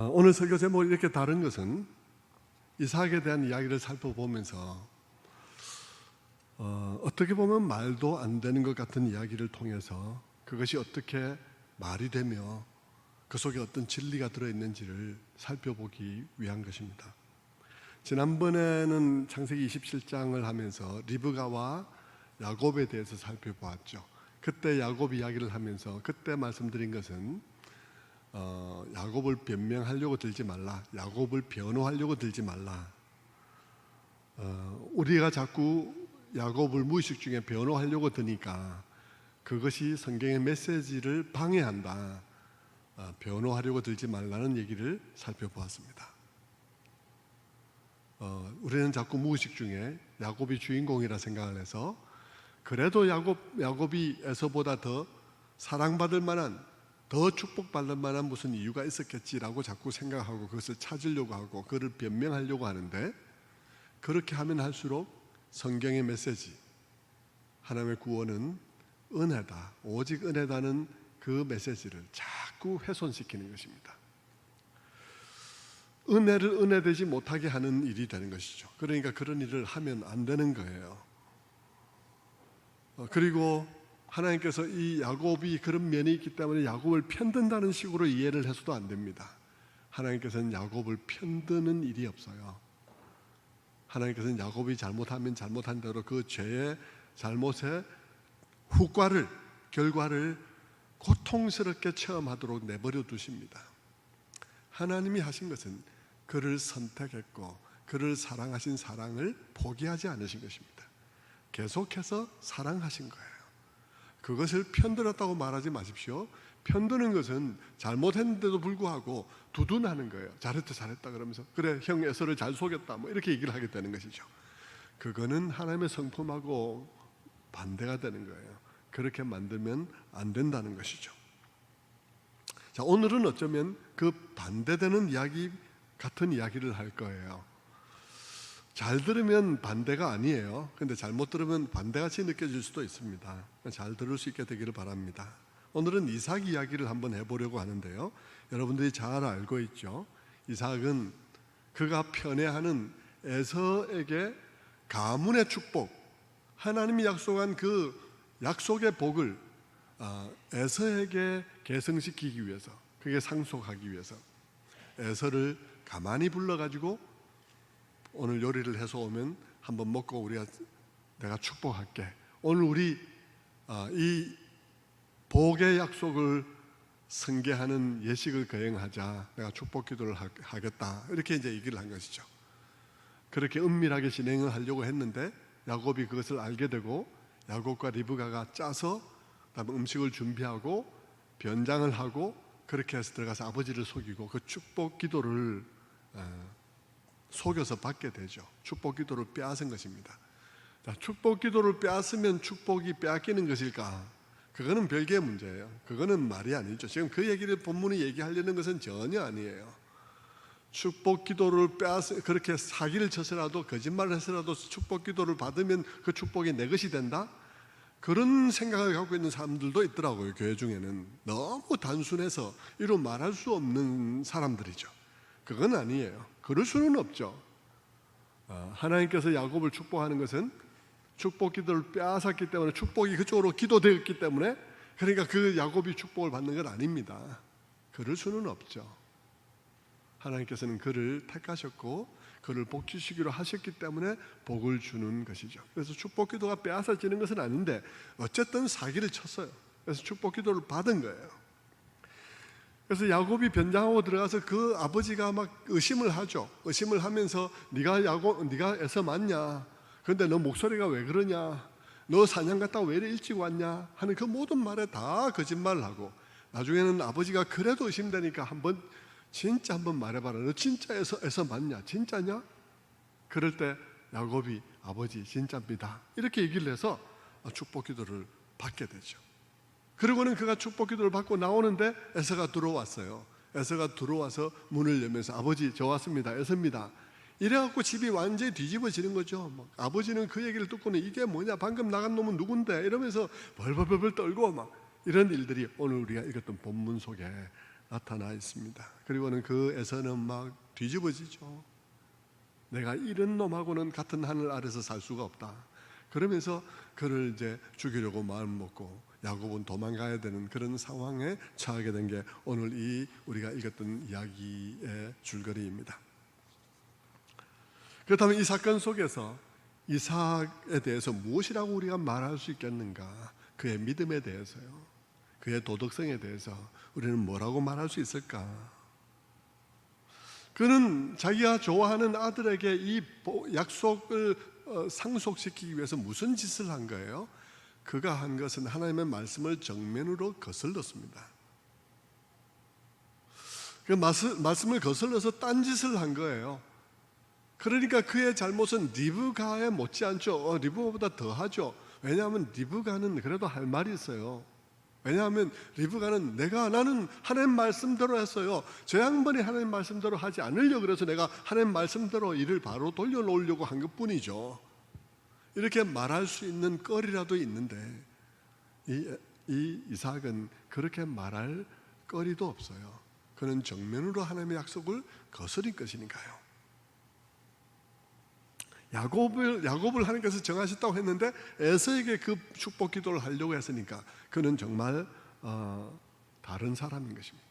오늘 설교 제목이 이렇게 다른 것은 이삭에 대한 이야기를 살펴보면서 어떻게 보면 말도 안 되는 것 같은 이야기를 통해서 그것이 어떻게 말이 되며 그 속에 어떤 진리가 들어있는지를 살펴보기 위한 것입니다. 지난번에는 창세기 27장을 하면서 리브가와 야곱에 대해서 살펴보았죠. 그때 야곱 이야기를 하면서 그때 말씀드린 것은 야곱을 변명하려고 들지 말라, 야곱을 변호하려고 들지 말라. 우리가 자꾸 야곱을 무의식 중에 변호하려고 드니까 그것이 성경의 메시지를 방해한다. 변호하려고 들지 말라는 얘기를 살펴보았습니다. 우리는 자꾸 무의식 중에 야곱이 주인공이라 생각을 해서 그래도 야곱이 에서보다 더 사랑받을 만한, 더 축복받을 만한 무슨 이유가 있었겠지라고 자꾸 생각하고 그것을 찾으려고 하고 그를 변명하려고 하는데, 그렇게 하면 할수록 성경의 메시지, 하나님의 구원은 은혜다, 오직 은혜다는 그 메시지를 자꾸 훼손시키는 것입니다. 은혜를 은혜되지 못하게 하는 일이 되는 것이죠. 그러니까 그런 일을 하면 안 되는 거예요. 그리고 하나님께서 이 야곱이 그런 면이 있기 때문에 야곱을 편든다는 식으로 이해를 해서도 안 됩니다. 하나님께서는 야곱을 편드는 일이 없어요. 하나님께서는 야곱이 잘못하면 잘못한 대로 그 죄의 잘못의 결과를 고통스럽게 체험하도록 내버려 두십니다. 하나님이 하신 것은 그를 선택했고 그를 사랑하신 사랑을 포기하지 않으신 것입니다. 계속해서 사랑하신 거예요. 그것을 편들었다고 말하지 마십시오. 편드는 것은 잘못했는데도 불구하고 두둔하는 거예요. 잘했다 그러면서 그래 형 에서를 잘 속였다 뭐 이렇게 얘기를 하게 되는 것이죠. 그거는 하나님의 성품하고 반대가 되는 거예요. 그렇게 만들면 안 된다는 것이죠. 자, 오늘은 어쩌면 그 반대되는 이야기 같은 이야기를 할 거예요. 잘 들으면 반대가 아니에요. 근데 잘못 들으면 반대같이 느껴질 수도 있습니다. 잘 들을 수 있게 되기를 바랍니다. 오늘은 이삭 이야기를 한번 해보려고 하는데요, 여러분들이 잘 알고 있죠. 이삭은 그가 편애하는 에서에게 가문의 축복, 하나님이 약속한 그 약속의 복을 에서에게 계승시키기 위해서, 그게 상속하기 위해서 에서를 가만히 불러가지고 오늘 요리를 해서 오면 한번 먹고 내가 축복할게. 오늘 우리 이 복의 약속을 승계하는 예식을 거행하자. 내가 축복 기도를 하겠다. 이렇게 이제 얘기를 한 것이죠. 그렇게 은밀하게 진행을 하려고 했는데 야곱이 그것을 알게 되고 야곱과 리브가가 짜서 그다음에 음식을 준비하고 변장을 하고 그렇게 해서 들어가서 아버지를 속이고 그 축복 기도를 속여서 받게 되죠. 축복 기도를 빼앗은 것입니다. 자, 축복 기도를 빼앗으면 축복이 빼앗기는 것일까? 그거는 별개의 문제예요. 그거는 말이 아니죠. 지금 그 얘기를 본문이 얘기하려는 것은 전혀 아니에요. 축복 기도를 그렇게 사기를 쳐서라도 거짓말을 해서라도 축복 기도를 받으면 그 축복이 내 것이 된다? 그런 생각을 갖고 있는 사람들도 있더라고요. 교회 중에는 너무 단순해서 이루 말할 수 없는 사람들이죠. 그건 아니에요. 그럴 수는 없죠. 하나님께서 야곱을 축복하는 것은 축복 기도를 빼앗았기 때문에, 축복이 그쪽으로 기도되었기 때문에, 그러니까 그 야곱이 축복을 받는 건 아닙니다. 그럴 수는 없죠. 하나님께서는 그를 택하셨고 그를 복 주시기로 하셨기 때문에 복을 주는 것이죠. 그래서 축복 기도가 빼앗아지는 것은 아닌데 어쨌든 사기를 쳤어요. 그래서 축복 기도를 받은 거예요. 그래서 야곱이 변장하고 들어가서 그 아버지가 막 의심을 하죠. 의심을 하면서 네가 에서 맞냐? 그런데 너 목소리가 왜 그러냐? 너 사냥 갔다가 왜 이렇게 일찍 왔냐? 하는 그 모든 말에 다 거짓말을 하고, 나중에는 아버지가 그래도 의심되니까 진짜 한번 말해봐라. 너 진짜 에서 맞냐? 진짜냐? 그럴 때 야곱이 아버지 진짜입니다, 이렇게 얘기를 해서 축복 기도를 받게 되죠. 그리고는 그가 축복 기도를 받고 나오는데 에서가 들어왔어요. 에서가 들어와서 문을 열면서 아버지 저 왔습니다, 에서입니다, 이래갖고 집이 완전히 뒤집어지는 거죠. 막 아버지는 그 얘기를 듣고는 이게 뭐냐, 방금 나간 놈은 누군데, 이러면서 벌벌벌 떨고 막 이런 일들이 오늘 우리가 읽었던 본문 속에 나타나 있습니다. 그리고는 그 에서는 막 뒤집어지죠. 내가 이런 놈하고는 같은 하늘 아래서 살 수가 없다. 그러면서 그를 이제 죽이려고 마음 먹고 야곱은 도망가야 되는 그런 상황에 처하게 된 게 오늘 이 우리가 읽었던 이야기의 줄거리입니다. 그렇다면 이 사건 속에서 이삭에 대해서 무엇이라고 우리가 말할 수 있겠는가? 그의 믿음에 대해서요, 그의 도덕성에 대해서 우리는 뭐라고 말할 수 있을까? 그는 자기가 좋아하는 아들에게 이 약속을 상속시키기 위해서 무슨 짓을 한 거예요? 그가 한 것은 하나님의 말씀을 정면으로 거슬렀습니다. 그 말씀을 거슬러서 딴짓을 한 거예요. 그러니까 그의 잘못은 리브가에 못지않죠. 리브가보다 더하죠. 왜냐하면 리브가는 그래도 할 말이 있어요. 왜냐하면 리브가는 나는 하나님 말씀대로 했어요. 저 양반이 하나님 말씀대로 하지 않으려고 그래서 내가 하나님 말씀대로 일을 바로 돌려놓으려고 한 것뿐이죠. 이렇게 말할 수 있는 거리라도 있는데 이 이삭은 그렇게 말할 거리도 없어요. 그는 정면으로 하나님의 약속을 거스린 것이니까요. 야곱을 하나님께서 정하셨다고 했는데 에서에게 그 축복 기도를 하려고 했으니까 그는 정말 다른 사람인 것입니다.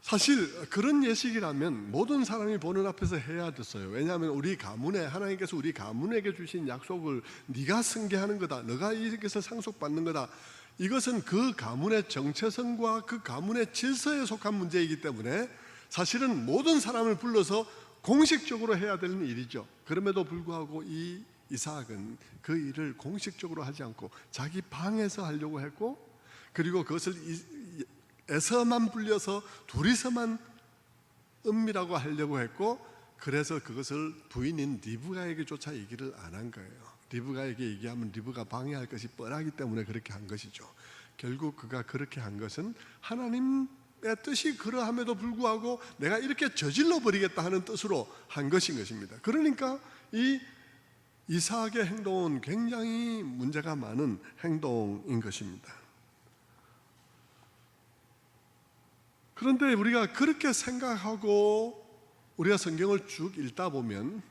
사실 그런 예식이라면 모든 사람이 보는 앞에서 해야 됐어요. 왜냐하면 우리 가문에 하나님께서 우리 가문에게 주신 약속을 네가 승계하는 거다, 너가 이것을 상속받는 거다, 이것은 그 가문의 정체성과 그 가문의 질서에 속한 문제이기 때문에 사실은 모든 사람을 불러서 공식적으로 해야 되는 일이죠. 그럼에도 불구하고 이 이삭은 그 일을 공식적으로 하지 않고 자기 방에서 하려고 했고, 그리고 그것을 에서만 불려서 둘이서만 은밀하고 하려고 했고, 그래서 그것을 부인인 리브가에게조차 얘기를 안 한 거예요. 리브가에게 얘기하면 리브가 방해할 것이 뻔하기 때문에 그렇게 한 것이죠. 결국 그가 그렇게 한 것은 하나님의 뜻이 그러함에도 불구하고 내가 이렇게 저질러 버리겠다 하는 뜻으로 한 것인 것입니다. 그러니까 이 이삭의 행동은 굉장히 문제가 많은 행동인 것입니다. 그런데 우리가 그렇게 생각하고 우리가 성경을 쭉 읽다 보면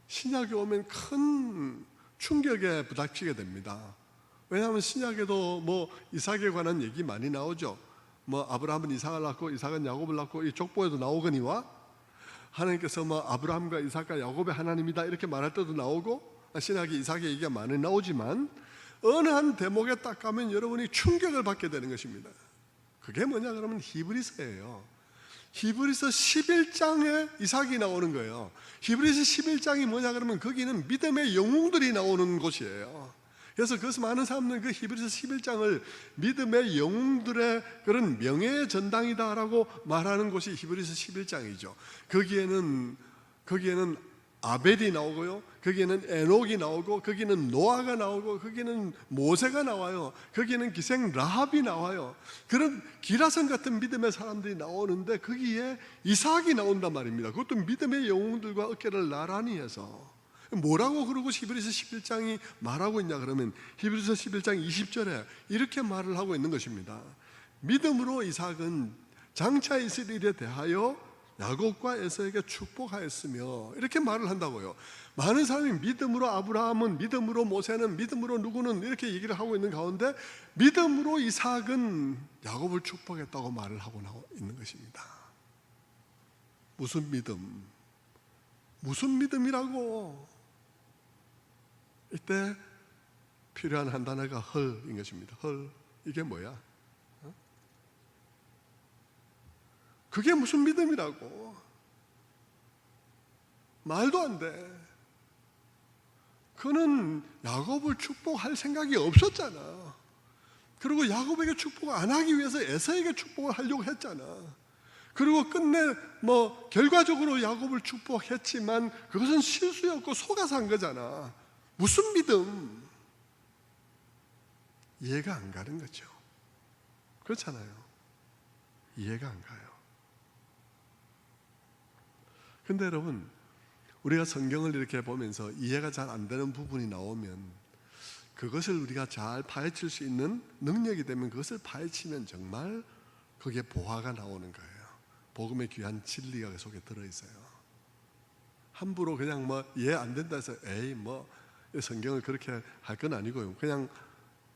신약에 오면 큰 충격에 부닥치게 됩니다. 왜냐하면 신약에도 뭐 이삭에 관한 얘기 많이 나오죠. 뭐 아브라함은 이삭을 낳고 이삭은 야곱을 낳고, 이 족보에도 나오거니와 하나님께서 뭐 아브라함과 이삭과 야곱의 하나님이다 이렇게 말할 때도 나오고, 신약에 이삭의 얘기가 많이 나오지만 어느 한 대목에 딱 가면 여러분이 충격을 받게 되는 것입니다. 그게 뭐냐 그러면 히브리서예요. 히브리서 11장에 이삭이 나오는 거예요. 히브리서 11장이 뭐냐 그러면 거기는 믿음의 영웅들이 나오는 곳이에요. 그래서 그것을 많은 사람들은 그 히브리서 11장을 믿음의 영웅들의 그런 명예의 전당이다라고 말하는 곳이 히브리서 11장이죠. 거기에는 아벨이 나오고요, 거기에는 에녹이 나오고, 거기는 노아가 나오고, 거기는 모세가 나와요, 거기는 기생 라합이 나와요. 그런 기라성 같은 믿음의 사람들이 나오는데 거기에 이삭이 나온단 말입니다. 그것도 믿음의 영웅들과 어깨를 나란히 해서 뭐라고 그러고 히브리서 11장이 말하고 있냐 그러면 히브리서 11장 20절에 이렇게 말을 하고 있는 것입니다. 믿음으로 이삭은 장차 있을 일에 대하여 야곱과 에서에게 축복하였으며, 이렇게 말을 한다고요. 많은 사람이 믿음으로 아브라함은, 믿음으로 모세는, 믿음으로 누구는 이렇게 얘기를 하고 있는 가운데 믿음으로 이삭은 야곱을 축복했다고 말을 하고 있는 것입니다. 무슨 믿음? 무슨 믿음이라고? 이때 필요한 한 단어가 헐인 것입니다. 헐, 이게 뭐야? 그게 무슨 믿음이라고? 말도 안 돼. 그는 야곱을 축복할 생각이 없었잖아. 그리고 야곱에게 축복을 안 하기 위해서 에서에게 축복을 하려고 했잖아. 그리고 끝내 결과적으로 야곱을 축복했지만 그것은 실수였고 속아서 한 거잖아. 무슨 믿음? 이해가 안 가는 거죠. 그렇잖아요. 이해가 안 가요. 근데 여러분, 우리가 성경을 이렇게 보면서 이해가 잘 안 되는 부분이 나오면 그것을 우리가 잘 파헤칠 수 있는 능력이 되면 그것을 파헤치면 정말 거기에 보화가 나오는 거예요. 복음의 귀한 진리가 그 속에 들어있어요. 함부로 그냥 뭐 이해 안 된다 해서 에이 뭐 성경을 그렇게 할 건 아니고요. 그냥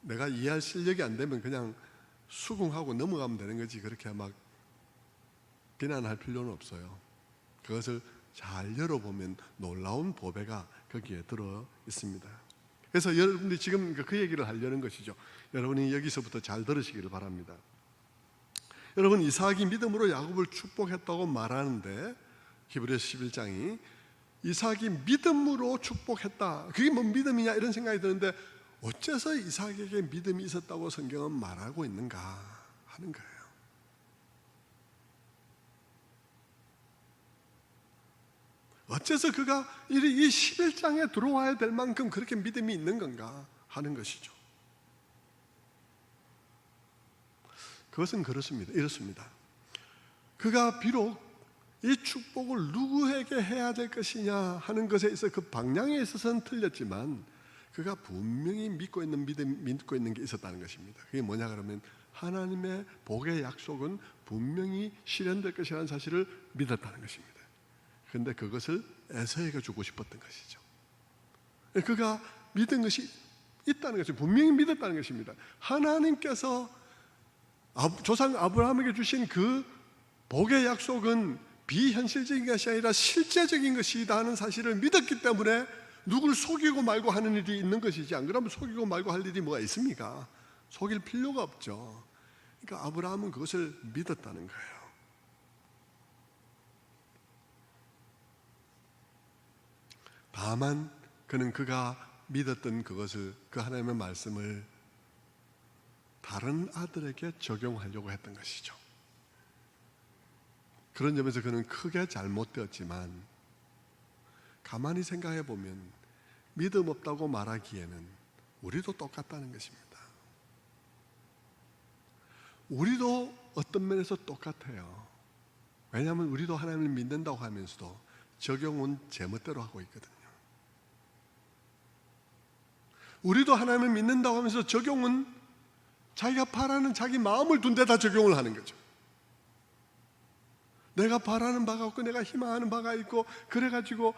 내가 이해할 실력이 안 되면 그냥 수긍하고 넘어가면 되는 거지, 그렇게 막 비난할 필요는 없어요. 그것을 잘 열어보면 놀라운 보배가 거기에 들어 있습니다. 그래서 여러분들이 지금 그 얘기를 하려는 것이죠. 여러분이 여기서부터 잘 들으시기를 바랍니다. 여러분, 이삭이 믿음으로 야곱을 축복했다고 말하는데 히브리서 11장이 이삭이 믿음으로 축복했다, 그게 뭐 믿음이냐 이런 생각이 드는데 어째서 이삭에게 믿음이 있었다고 성경은 말하고 있는가 하는 거예요. 어째서 그가 이 11장에 들어와야 될 만큼 그렇게 믿음이 있는 건가 하는 것이죠. 그것은 이렇습니다. 그가 비록 이 축복을 누구에게 해야 될 것이냐 하는 것에 있어서 그 방향에 있어서는 틀렸지만 그가 분명히 믿고 있는 게 있었다는 것입니다. 그게 뭐냐 그러면 하나님의 복의 약속은 분명히 실현될 것이라는 사실을 믿었다는 것입니다. 그런데 그것을 에서에게 주고 싶었던 것이죠. 그가 믿은 것이 있다는 것이 분명히 믿었다는 것입니다. 하나님께서 조상 아브라함에게 주신 그 복의 약속은 비현실적인 것이 아니라 실제적인 것이다 하는 사실을 믿었기 때문에 누구를 속이고 말고 하는 일이 있는 것이지, 안 그러면 속이고 말고 할 일이 뭐가 있습니까? 속일 필요가 없죠. 그러니까 아브라함은 그것을 믿었다는 거예요. 다만 그가 믿었던 그것을, 그 하나님의 말씀을 다른 아들에게 적용하려고 했던 것이죠. 그런 점에서 그는 크게 잘못되었지만 가만히 생각해 보면 믿음 없다고 말하기에는 우리도 똑같다는 것입니다. 우리도 어떤 면에서 똑같아요. 왜냐하면 우리도 하나님을 믿는다고 하면서도 적용은 제멋대로 하고 있거든요. 우리도 하나님을 믿는다고 하면서 적용은 자기가 바라는 자기 마음을 둔 데다 적용을 하는 거죠. 내가 바라는 바가 없고 내가 희망하는 바가 있고 그래가지고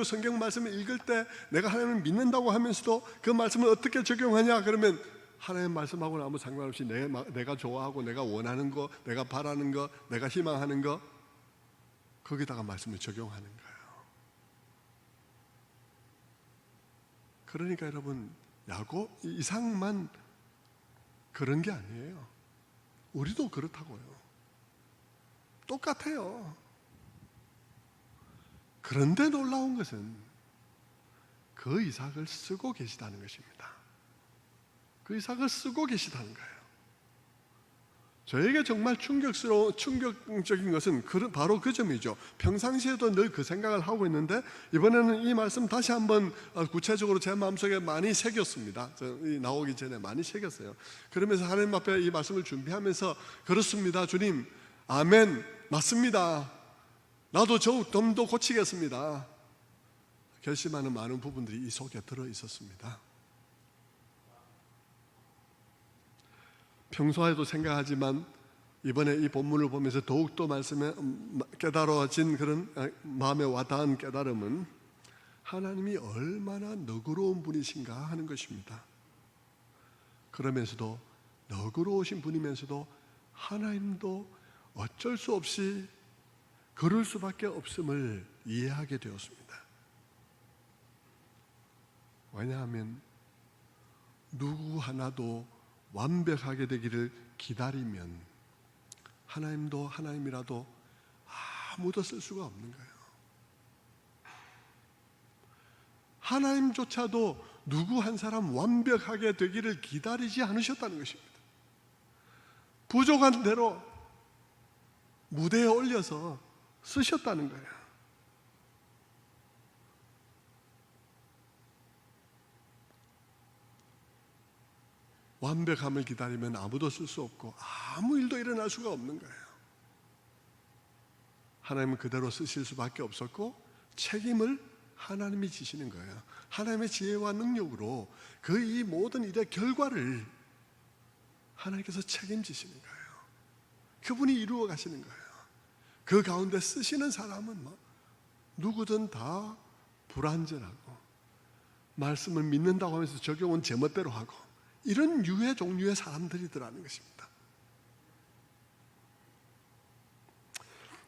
성경 말씀을 읽을 때 내가 하나님을 믿는다고 하면서도 그 말씀을 어떻게 적용하냐 그러면 하나님 말씀하고는 아무 상관없이 내가 좋아하고 내가 원하는 거, 내가 바라는 거, 내가 희망하는 거, 거기다가 말씀을 적용하는 거예요. 그러니까 여러분, 이삭만 그런 게 아니에요. 우리도 그렇다고요. 똑같아요. 그런데 놀라운 것은 그 이삭을 쓰고 계시다는 것입니다. 그 이삭을 쓰고 계시다는 거예요. 저에게 정말 충격적인 것은 바로 그 점이죠. 평상시에도 늘 그 생각을 하고 있는데 이번에는 이 말씀 다시 한번 구체적으로 제 마음속에 많이 새겼습니다. 나오기 전에 많이 새겼어요. 그러면서 하나님 앞에 이 말씀을 준비하면서 그렇습니다 주님, 아멘, 맞습니다, 나도 좀 더 고치겠습니다 결심하는 많은 부분들이 이 속에 들어 있었습니다. 평소에도 생각하지만 이번에 이 본문을 보면서 더욱더 말씀에 깨달아진 그런 마음에 와닿은 깨달음은 하나님이 얼마나 너그러운 분이신가 하는 것입니다. 그러면서도 너그러우신 분이면서도 하나님도 어쩔 수 없이 그럴 수밖에 없음을 이해하게 되었습니다. 왜냐하면 누구 하나도 완벽하게 되기를 기다리면 하나님도 하나님이라도 아무도 쓸 수가 없는 거예요. 하나님조차도 누구 한 사람 완벽하게 되기를 기다리지 않으셨다는 것입니다. 부족한 대로 무대에 올려서 쓰셨다는 거예요. 완벽함을 기다리면 아무도 쓸 수 없고 아무 일도 일어날 수가 없는 거예요. 하나님은 그대로 쓰실 수밖에 없었고 책임을 하나님이 지시는 거예요. 하나님의 지혜와 능력으로 그 이 모든 일의 결과를 하나님께서 책임지시는 거예요. 그분이 이루어 가시는 거예요. 그 가운데 쓰시는 사람은 누구든 다 불완전하고 말씀을 믿는다고 하면서 적용은 제멋대로 하고 이런 유해 종류의 사람들이더라는 것입니다.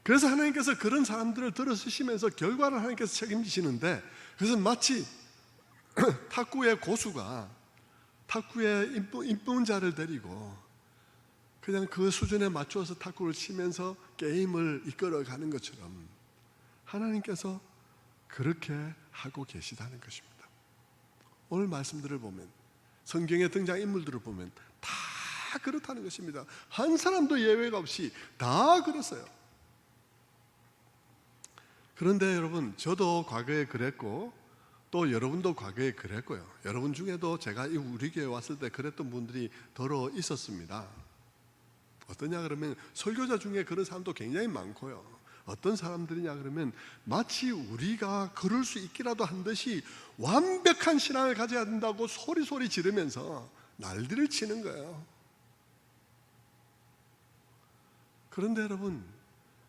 그래서 하나님께서 그런 사람들을 들어 쓰시면서 결과를 하나님께서 책임지시는데, 그래서 마치 탁구의 고수가 탁구의 입문자를 데리고 그냥 그 수준에 맞추어서 탁구를 치면서 게임을 이끌어가는 것처럼 하나님께서 그렇게 하고 계시다는 것입니다. 오늘 말씀들을 보면, 성경의 등장인물들을 보면 다 그렇다는 것입니다. 한 사람도 예외가 없이 다 그랬어요. 그런데 여러분, 저도 과거에 그랬고 또 여러분도 과거에 그랬고요. 여러분 중에도 제가 우리 교회 왔을 때 그랬던 분들이 더러 있었습니다. 어떠냐 그러면 설교자 중에 그런 사람도 굉장히 많고요. 어떤 사람들이냐 그러면 마치 우리가 그럴 수 있기라도 한 듯이 완벽한 신앙을 가져야 된다고 소리 지르면서 난리를 치는 거예요. 그런데 여러분,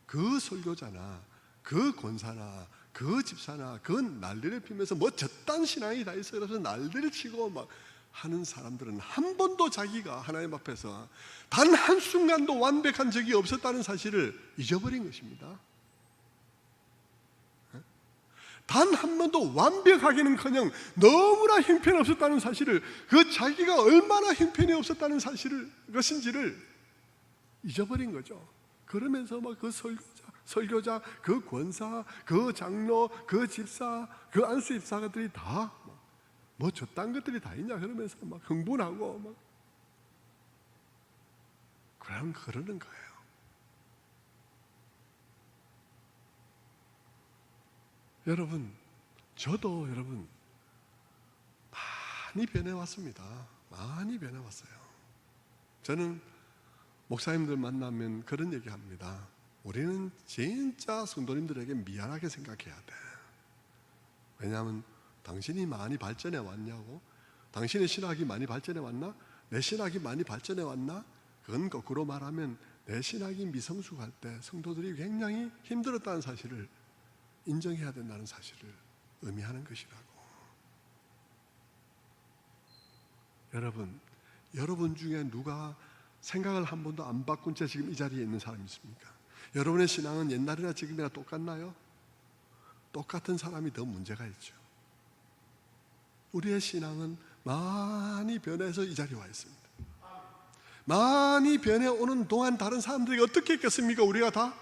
그 설교자나 그 권사나 그 집사나 그 난리를 피면서 저딴 신앙이 다 있어 그래서 난리를 치고 막 하는 사람들은 한 번도 자기가 하나님 앞에서 단 한순간도 완벽한 적이 없었다는 사실을 잊어버린 것입니다. 단 한 번도 완벽하기는커녕 너무나 형편없었다는 사실을, 그 자기가 얼마나 형편이 없었다는 것인지를 잊어버린 거죠. 그러면서 막 그 설교자, 그 권사, 그 장로, 그 집사, 그 안수 집사들이 다 저딴 것들이 다 있냐 그러면서 막 흥분하고 막 그러는 거예요. 여러분, 저도 많이 변해왔습니다. 많이 변해왔어요. 저는 목사님들 만나면 그런 얘기합니다. 우리는 진짜 성도님들에게 미안하게 생각해야 돼. 왜냐하면 당신이 많이 발전해 왔냐고? 당신의 신학이 많이 발전해 왔나? 내 신학이 많이 발전해 왔나? 그건 거꾸로 말하면 내 신학이 미성숙할 때 성도들이 굉장히 힘들었다는 사실을 인정해야 된다는 사실을 의미하는 것이라고. 여러분 중에 누가 생각을 한 번도 안 바꾼 채 지금 이 자리에 있는 사람이 있습니까? 여러분의 신앙은 옛날이나 지금이나 똑같나요? 똑같은 사람이 더 문제가 있죠. 우리의 신앙은 많이 변해서 이 자리에 와 있습니다. 많이 변해오는 동안 다른 사람들이 어떻게 했겠습니까? 우리가 다?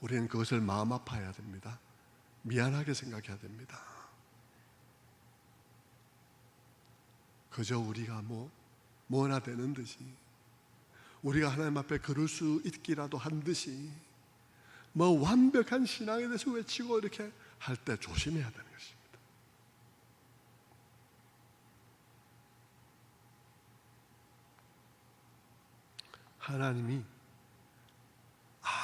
우리는 그것을 마음 아파해야 됩니다. 미안하게 생각해야 됩니다. 그저 우리가 뭐나 되는 듯이, 우리가 하나님 앞에 그럴 수 있기라도 한 듯이 완벽한 신앙에 대해서 외치고 이렇게 할 때 조심해야 되는 것입니다. 하나님이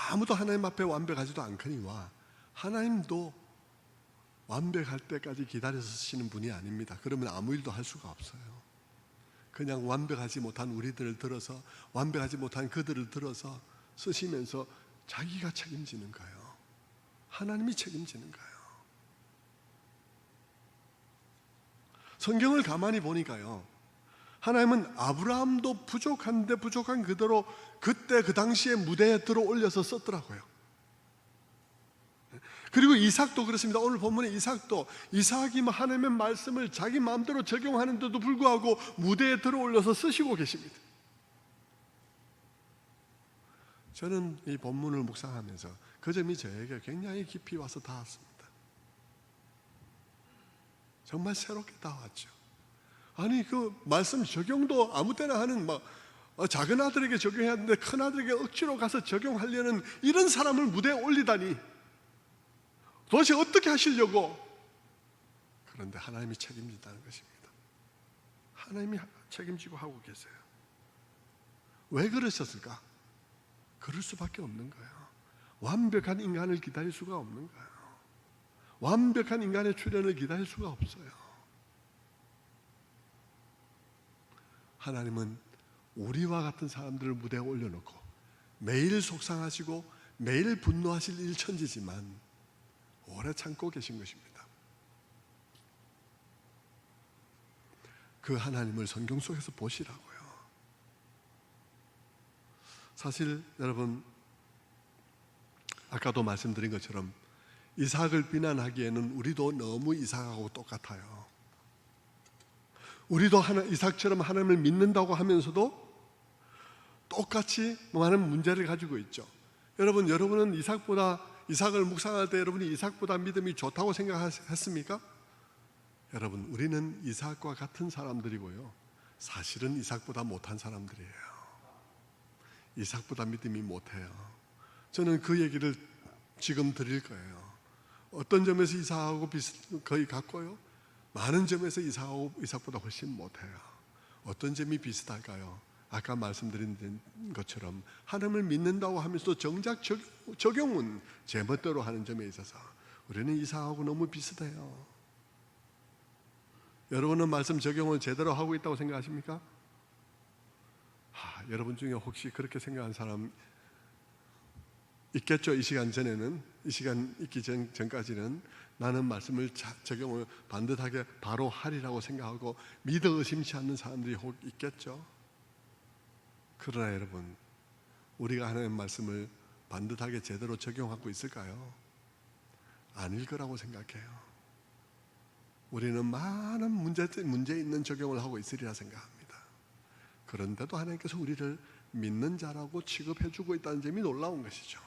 아무도 하나님 앞에 완벽하지도 않거니와 하나님도 완벽할 때까지 기다려서 쓰시는 분이 아닙니다. 그러면 아무 일도 할 수가 없어요. 그냥 완벽하지 못한 우리들을 들어서, 완벽하지 못한 그들을 들어서 쓰시면서 자기가 책임지는 거예요. 하나님이 책임지는 거예요. 성경을 가만히 보니까요, 하나님은 아브라함도 부족한데 부족한 그대로 그때 그 당시에 무대에 들어 올려서 썼더라고요. 그리고 이삭도 그렇습니다. 오늘 본문에 이삭이 하나님의 말씀을 자기 마음대로 적용하는데도 불구하고 무대에 들어 올려서 쓰시고 계십니다. 저는 이 본문을 묵상하면서 그 점이 저에게 굉장히 깊이 와서 닿았습니다. 정말 새롭게 닿았죠. 아니, 그 말씀 적용도 아무 때나 하는 작은 아들에게 적용해야 하는데 큰 아들에게 억지로 가서 적용하려는 이런 사람을 무대에 올리다니 도대체 어떻게 하시려고? 그런데 하나님이 책임진다는 것입니다. 하나님이 책임지고 하고 계세요. 왜 그러셨을까? 그럴 수밖에 없는 거예요. 완벽한 인간을 기다릴 수가 없는 거예요. 완벽한 인간의 출현을 기다릴 수가 없어요. 하나님은 우리와 같은 사람들을 무대에 올려놓고 매일 속상하시고 매일 분노하실 일천지지만 오래 참고 계신 것입니다. 그 하나님을 성경 속에서 보시라고요. 사실 여러분, 아까도 말씀드린 것처럼 이삭을 비난하기에는 우리도 너무 이삭하고 똑같아요. 우리도 이삭처럼 하나님을 믿는다고 하면서도 똑같이 많은 문제를 가지고 있죠. 여러분은 이삭을 묵상할 때 여러분이 이삭보다 믿음이 좋다고 생각했습니까? 여러분, 우리는 이삭과 같은 사람들이고요, 사실은 이삭보다 못한 사람들이에요. 이삭보다 믿음이 못해요. 저는 그 얘기를 지금 드릴 거예요. 어떤 점에서 이삭하고 거의 같고요, 많은 점에서 이삭보다 훨씬 못해요. 어떤 점이 비슷할까요? 아까 말씀드린 것처럼 하나님을 믿는다고 하면서도 정작 적용은 제 멋대로 하는 점에 있어서 우리는 이삭하고 너무 비슷해요. 여러분은 말씀 적용을 제대로 하고 있다고 생각하십니까? 여러분 중에 혹시 그렇게 생각한 사람 있겠죠? 이 시간 있기 전까지는 나는 말씀을 적용을 반듯하게 바로 하리라고 생각하고 믿어 의심치 않는 사람들이 혹 있겠죠? 그러나 여러분, 우리가 하나님의 말씀을 반듯하게 제대로 적용하고 있을까요? 아닐 거라고 생각해요. 우리는 많은 문제 있는 적용을 하고 있으리라 생각합니다. 그런데도 하나님께서 우리를 믿는 자라고 취급해주고 있다는 점이 놀라운 것이죠.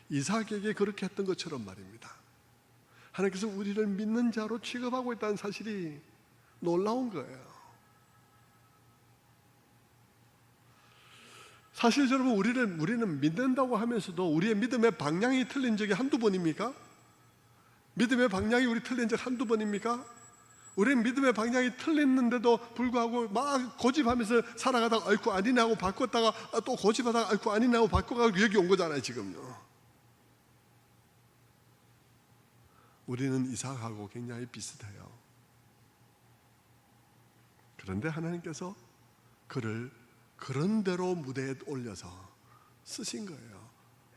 이삭에게 그렇게 했던 것처럼 말입니다. 하나님께서 우리를 믿는 자로 취급하고 있다는 사실이 놀라운 거예요. 사실 여러분, 우리는 믿는다고 하면서도 우리의 믿음의 방향이 틀린 적이 한두 번입니까? 믿음의 방향이 우리 틀린 적 한두 번입니까? 우리는 믿음의 방향이 틀렸는데도 불구하고 막 고집하면서 살아가다가 아이고 아니네 하고 바꿨다가 또 고집하다가 아이고 아니네 하고 바꿔가지고 여기 온 거잖아요, 지금요. 우리는 이삭하고 굉장히 비슷해요. 그런데 하나님께서 그를 그런 대로 무대에 올려서 쓰신 거예요.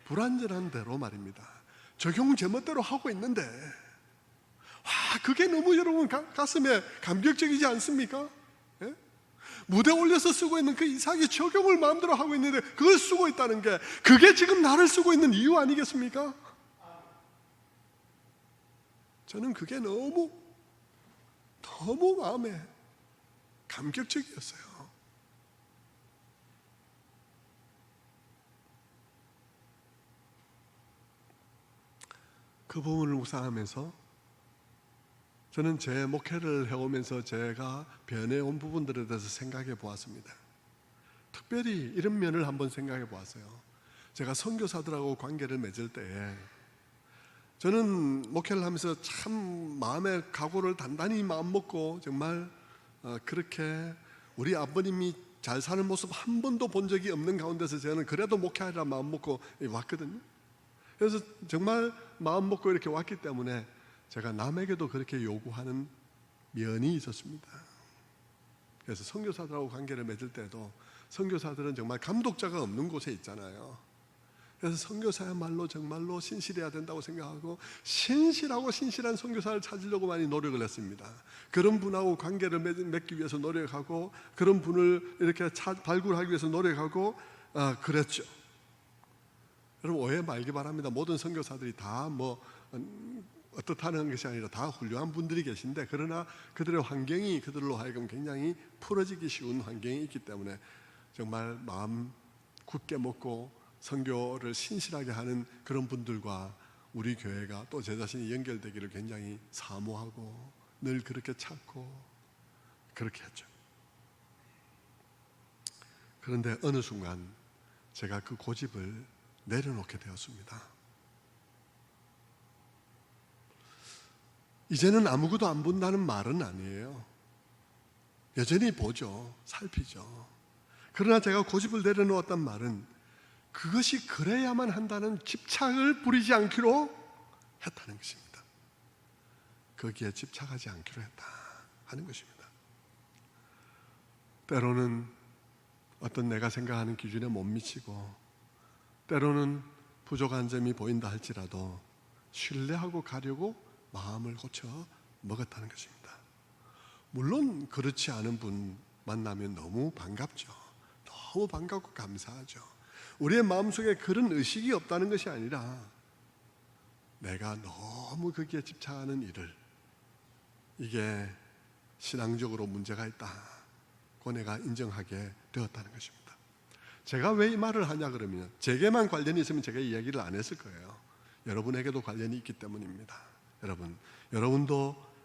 불완전한 대로 말입니다. 적용 제멋대로 하고 있는데, 그게 너무 여러분 가슴에 감격적이지 않습니까? 예? 무대에 올려서 쓰고 있는 그 이삭이 적용을 마음대로 하고 있는데 그걸 쓰고 있다는 게, 그게 지금 나를 쓰고 있는 이유 아니겠습니까? 저는 그게 너무 마음에 감격적이었어요. 그 부분을 묵상하면서 저는 제 목회를 해오면서 제가 변해온 부분들에 대해서 생각해 보았습니다. 특별히 이런 면을 한번 생각해 보았어요. 제가 선교사들하고 관계를 맺을 때에 저는 목회를 하면서 참 마음의 각오를 단단히 마음 먹고 정말 그렇게 우리 아버님이 잘 사는 모습 한 번도 본 적이 없는 가운데서 저는 그래도 목회하리라 마음 먹고 왔거든요. 그래서 정말 마음 먹고 이렇게 왔기 때문에 제가 남에게도 그렇게 요구하는 면이 있었습니다. 그래서 선교사들하고 관계를 맺을 때도 선교사들은 정말 감독자가 없는 곳에 있잖아요. 그래서 선교사야말로 정말로 신실해야 된다고 생각하고 신실하고 신실한 선교사를 찾으려고 많이 노력을 했습니다. 그런 분하고 관계를 맺기 위해서 노력하고 그런 분을 이렇게 발굴하기 위해서 노력하고 그랬죠. 여러분, 오해 말기 바랍니다. 모든 선교사들이 다 어떻다는 것이 아니라 다 훌륭한 분들이 계신데, 그러나 그들의 환경이 그들로 하여금 굉장히 풀어지기 쉬운 환경이 있기 때문에 정말 마음 굳게 먹고 선교를 신실하게 하는 그런 분들과 우리 교회가 또 제 자신이 연결되기를 굉장히 사모하고 늘 그렇게 찾고 그렇게 했죠. 그런데 어느 순간 제가 그 고집을 내려놓게 되었습니다. 이제는 아무것도 안 본다는 말은 아니에요. 여전히 보죠. 살피죠. 그러나 제가 고집을 내려놓았단 말은 그것이 그래야만 한다는 집착을 부리지 않기로 했다는 것입니다. 거기에 집착하지 않기로 했다 하는 것입니다. 때로는 어떤 내가 생각하는 기준에 못 미치고, 때로는 부족한 점이 보인다 할지라도 신뢰하고 가려고 마음을 고쳐 먹었다는 것입니다. 물론 그렇지 않은 분 만나면 너무 반갑죠. 너무 반갑고 감사하죠. 우리의 마음속에 그런 의식이 없다는 것이 아니라 내가 너무 거기에 집착하는 일을, 이게 신앙적으로 문제가 있다고 내가 인정하게 되었다는 것입니다. 제가 왜 이 말을 하냐 그러면, 제게만 관련이 있으면 제가 이야기를 안 했을 거예요. 여러분에게도 관련이 있기 때문입니다. 여러분도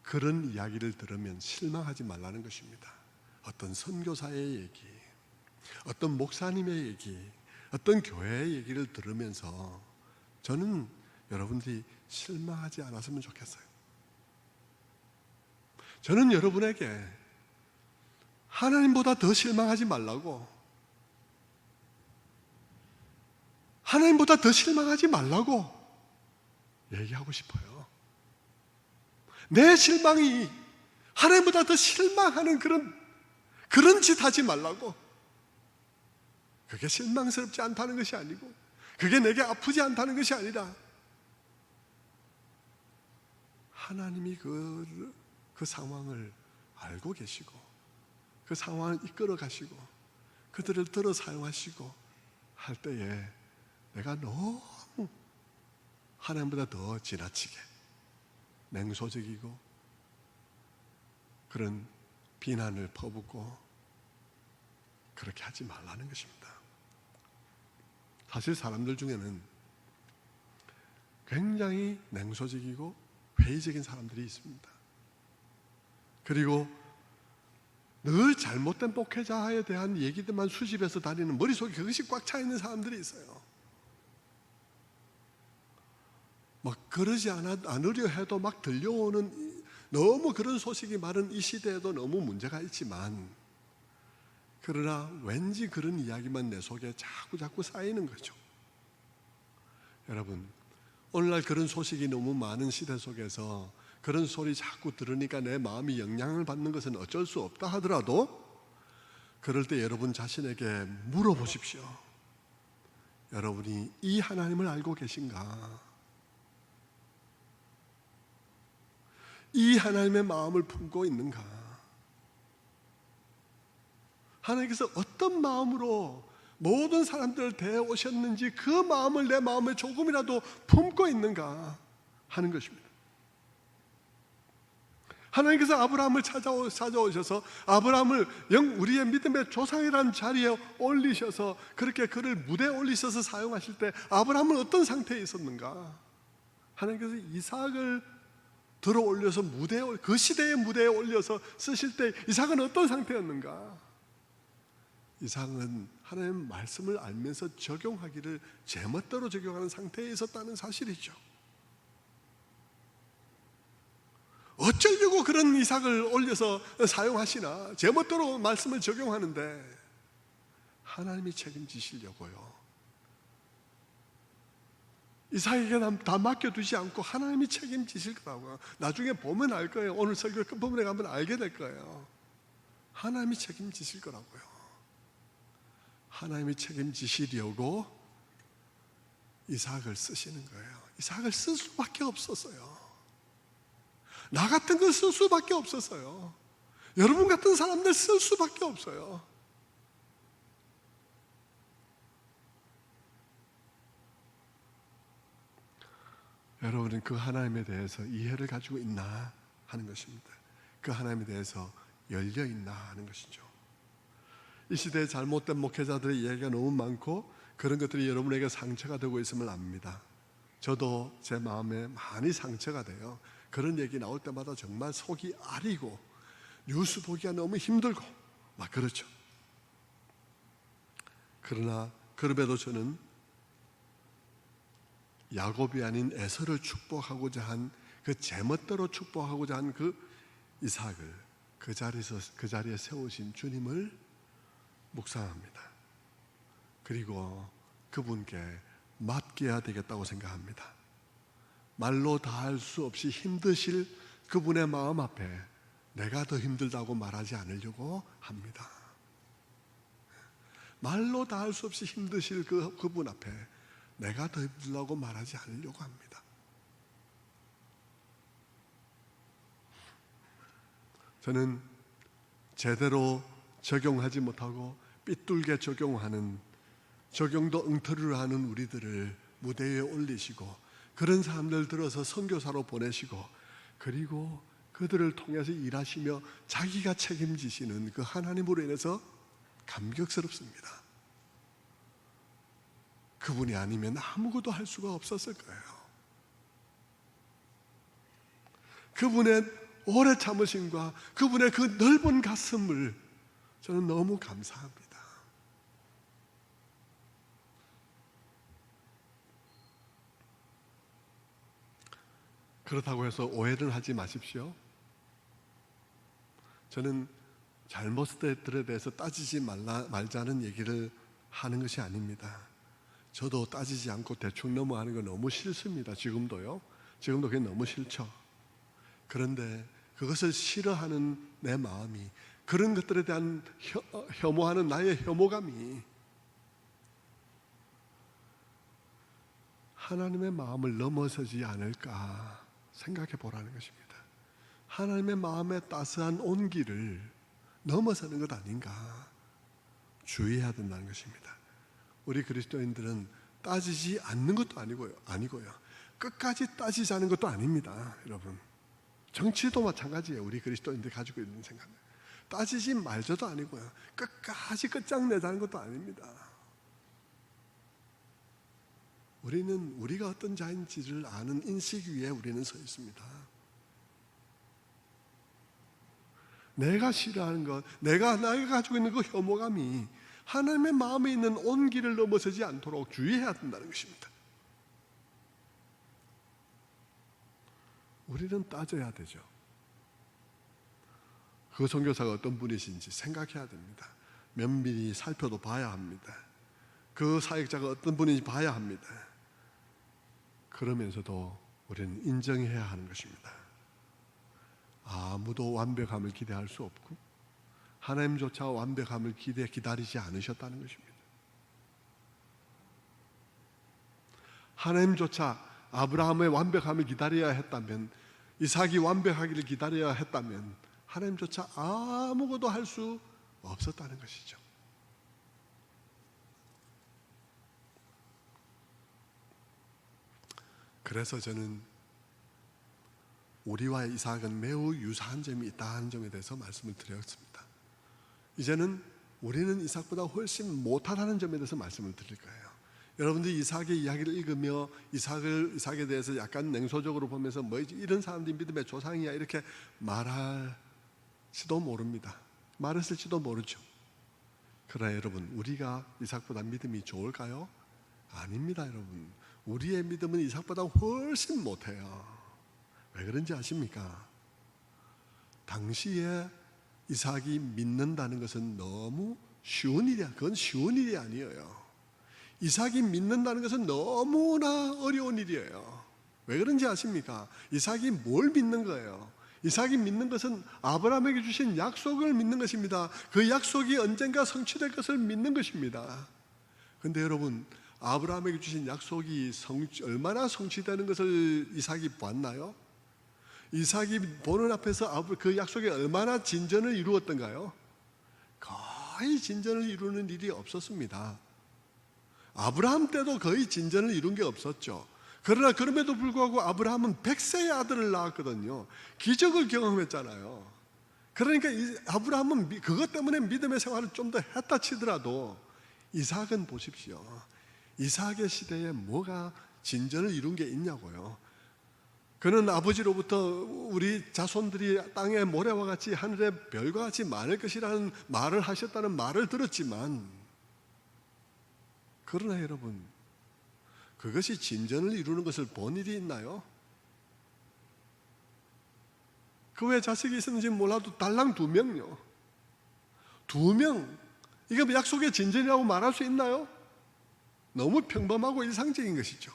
그런 이야기를 들으면 실망하지 말라는 것입니다. 어떤 선교사의 얘기, 어떤 목사님의 얘기, 어떤 교회의 얘기를 들으면서 저는 여러분들이 실망하지 않았으면 좋겠어요. 저는 여러분에게 하나님보다 더 실망하지 말라고, 하나님보다 더 실망하지 말라고 얘기하고 싶어요. 내 실망이 하나님보다 더 실망하는 그런 짓 하지 말라고. 그게 실망스럽지 않다는 것이 아니고, 그게 내게 아프지 않다는 것이 아니라, 하나님이 그 상황을 알고 계시고, 그 상황을 이끌어 가시고, 그들을 들어 사용하시고 할 때에 내가 너무 하나님보다 더 지나치게 냉소적이고 그런 비난을 퍼붓고 그렇게 하지 말라는 것입니다. 사실 사람들 중에는 굉장히 냉소적이고 회의적인 사람들이 있습니다. 그리고 늘 잘못된 목회자에 대한 얘기들만 수집해서 다니는, 머릿속에 그것이 꽉 차 있는 사람들이 있어요. 막 그러지 않으려 해도 막 들려오는 너무 그런 소식이 많은 이 시대에도 너무 문제가 있지만, 그러나 왠지 그런 이야기만 내 속에 자꾸 쌓이는 거죠. 여러분, 오늘날 그런 소식이 너무 많은 시대 속에서 그런 소리 자꾸 들으니까 내 마음이 영향을 받는 것은 어쩔 수 없다 하더라도, 그럴 때 여러분 자신에게 물어보십시오. 여러분이 이 하나님을 알고 계신가? 이 하나님의 마음을 품고 있는가? 하나님께서 어떤 마음으로 모든 사람들을 대해 오셨는지 그 마음을 내 마음에 조금이라도 품고 있는가 하는 것입니다. 하나님께서 아브라함을 찾아오셔서 아브라함을 우리의 믿음의 조상이라는 자리에 올리셔서 그렇게 그를 무대에 올리셔서 사용하실 때 아브라함은 어떤 상태에 있었는가? 하나님께서 이삭을 들어 올려서 그 시대의 무대에 올려서 쓰실 때 이삭은 어떤 상태였는가? 이삭은 하나님의 말씀을 알면서 적용하기를 제멋대로 적용하는 상태에 있었다는 사실이죠. 어쩌려고 그런 이삭을 올려서 사용하시나? 제멋대로 말씀을 적용하는데 하나님이 책임지시려고요. 이삭에게 다 맡겨두지 않고 하나님이 책임지실 거라고요. 나중에 보면 알 거예요. 오늘 설교 끝부분에 가면 알게 될 거예요. 하나님이 책임지실 거라고요. 하나님이 책임지시려고 이삭을 쓰시는 거예요. 이삭을 쓸 수밖에 없었어요. 나 같은 걸 쓸 수밖에 없었어요. 여러분 같은 사람들 쓸 수밖에 없어요. 여러분은 그 하나님에 대해서 이해를 가지고 있나 하는 것입니다. 그 하나님에 대해서 열려 있나 하는 것이죠. 이 시대에 잘못된 목회자들의 이야기가 너무 많고 그런 것들이 여러분에게 상처가 되고 있음을 압니다. 저도 제 마음에 많이 상처가 돼요. 그런 얘기 나올 때마다 정말 속이 아리고 뉴스 보기가 너무 힘들고 막 그렇죠. 그러나 그럼에도 저는 야곱이 아닌 에서를 축복하고자 한 그 제멋대로 축복하고자 한 그 이삭을 그 자리에 세우신 주님을 묵상합니다. 그리고 그분께 맡겨야 되겠다고 생각합니다. 말로 다 할 수 없이 힘드실 그분의 마음 앞에 내가 더 힘들다고 말하지 않으려고 합니다. 말로 다 할 수 없이 힘드실 그분 앞에 내가 더 힘들다고 말하지 않으려고 합니다. 저는 제대로 적용하지 못하고 삐뚤게 적용도 엉터리로 하는 우리들을 무대 위에 올리시고 그런 사람들 들어서 선교사로 보내시고 그리고 그들을 통해서 일하시며 자기가 책임지시는 그 하나님으로 인해서 감격스럽습니다. 그분이 아니면 아무것도 할 수가 없었을 거예요. 그분의 오래 참으심과 그분의 그 넓은 가슴을 저는 너무 감사합니다. 그렇다고 해서 오해를 하지 마십시오. 저는 잘못들에 대해서 따지지 말자는 얘기를 하는 것이 아닙니다. 저도 따지지 않고 대충 넘어가는 거 너무 싫습니다. 지금도 그게 너무 싫죠. 그런데 그것을 싫어하는 내 마음이, 그런 것들에 대한 혐오하는 나의 혐오감이 하나님의 마음을 넘어서지 않을까 생각해 보라는 것입니다. 하나님의 마음의 따스한 온기를 넘어서는 것 아닌가 주의해야 된다는 것입니다. 우리 그리스도인들은 따지지 않는 것도 아니고요. 끝까지 따지자는 것도 아닙니다. 여러분, 정치도 마찬가지예요. 우리 그리스도인들이 가지고 있는 생각은 따지지 말자도 아니고요. 끝까지 끝장내자는 것도 아닙니다. 우리는 우리가 어떤 자인지를 아는 인식 위에 우리는 서 있습니다. 내가 싫어하는 것, 내가 가지고 있는 그 혐오감이 하나님의 마음에 있는 온기를 넘어서지 않도록 주의해야 된다는 것입니다. 우리는 따져야 되죠. 그 선교사가 어떤 분이신지 생각해야 됩니다. 면밀히 살펴도 봐야 합니다. 그 사역자가 어떤 분인지 봐야 합니다. 그러면서도 우리는 인정해야 하는 것입니다. 아무도 완벽함을 기대할 수 없고 하나님조차 완벽함을 기다리지 않으셨다는 것입니다. 하나님조차 아브라함의 완벽함을 기다려야 했다면, 이삭이 완벽하기를 기다려야 했다면 하나님조차 아무것도 할 수 없었다는 것이죠. 그래서 저는 우리와 이삭은 매우 유사한 점이 있다는 점에 대해서 말씀을 드렸습니다. 이제는 우리는 이삭보다 훨씬 못하다는 점에 대해서 말씀을 드릴 거예요. 여러분들이 이삭의 이야기를 읽으며 이삭에 대해서 약간 냉소적으로 보면서 뭐 이런 사람들이 믿음의 조상이야 이렇게 말할지도 모릅니다. 말했을지도 모르죠. 그러나 여러분, 우리가 이삭보다 믿음이 좋을까요? 아닙니다. 여러분, 우리의 믿음은 이삭보다 훨씬 못해요. 왜 그런지 아십니까? 당시에 이삭이 믿는다는 것은 너무 쉬운 일이야. 그건 쉬운 일이 아니에요. 이삭이 믿는다는 것은 너무나 어려운 일이에요. 왜 그런지 아십니까? 이삭이 뭘 믿는 거예요? 이삭이 믿는 것은 아브라함에게 주신 약속을 믿는 것입니다. 그 약속이 언젠가 성취될 것을 믿는 것입니다. 그런데 여러분, 아브라함에게 주신 약속이 얼마나 성취되는 것을 이삭이 봤나요? 이삭이 보는 앞에서 그 약속에 얼마나 진전을 이루었던가요? 거의 진전을 이루는 일이 없었습니다. 아브라함 때도 거의 진전을 이룬 게 없었죠. 그러나 그럼에도 불구하고 아브라함은 100세의 아들을 낳았거든요. 기적을 경험했잖아요. 그러니까 아브라함은 그것 때문에 믿음의 생활을 좀 더 했다 치더라도 이삭은 보십시오. 이삭의 시대에 뭐가 진전을 이룬 게 있냐고요. 그는 아버지로부터 우리 자손들이 땅의 모래와 같이 하늘의 별과 같이 많을 것이라는 말을 하셨다는 말을 들었지만, 그러나 여러분, 그것이 진전을 이루는 것을 본 일이 있나요? 그 외에 자식이 있었는지 몰라도 달랑 2명요. 2명. 이게 약속의 진전이라고 말할 수 있나요? 너무 평범하고 일상적인 것이죠.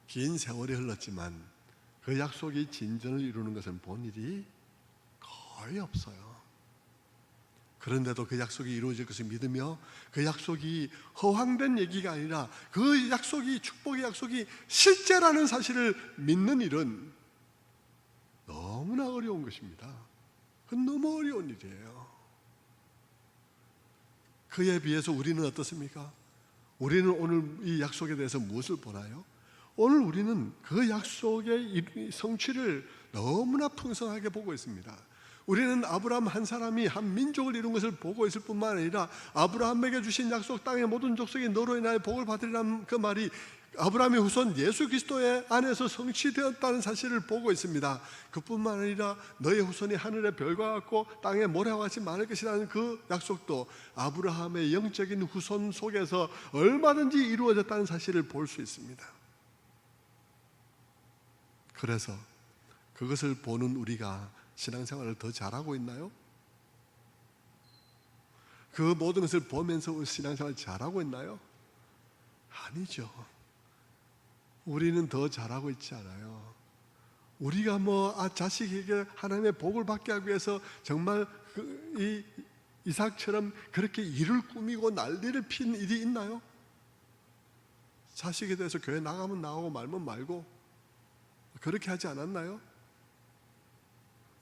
긴 세월이 흘렀지만 그 약속이 진전을 이루는 것은 본 일이 거의 없어요. 그런데도 그 약속이 이루어질 것을 믿으며 그 약속이 허황된 얘기가 아니라 그 약속이, 축복의 약속이 실제라는 사실을 믿는 일은 너무나 어려운 것입니다. 그건 너무 어려운 일이에요. 그에 비해서 우리는 어떻습니까? 우리는 오늘 이 약속에 대해서 무엇을 보나요? 오늘 우리는 그 약속의 성취를 너무나 풍성하게 보고 있습니다. 우리는 아브라함 한 사람이 한 민족을 이룬 것을 보고 있을 뿐만 아니라 아브라함에게 주신 약속, 땅의 모든 족속이 너로 인하여 복을 받으리라는 그 말이 아브라함의 후손 예수 그리스도의 안에서 성취되었다는 사실을 보고 있습니다. 그뿐만 아니라 너의 후손이 하늘의 별과 같고 땅의 모래와 같이 많을 것이라는 그 약속도 아브라함의 영적인 후손 속에서 얼마든지 이루어졌다는 사실을 볼 수 있습니다. 그래서 그것을 보는 우리가 신앙생활을 더 잘하고 있나요? 그 모든 것을 보면서 신앙생활을 잘하고 있나요? 아니죠. 우리는 더 잘하고 있지 않아요. 우리가 자식에게 하나님의 복을 받게 하기 위해서 정말 이삭처럼 그렇게 일을 꾸미고 난리를 핀 일이 있나요? 자식에 대해서 교회 나가면 나가고 말면 말고 그렇게 하지 않았나요?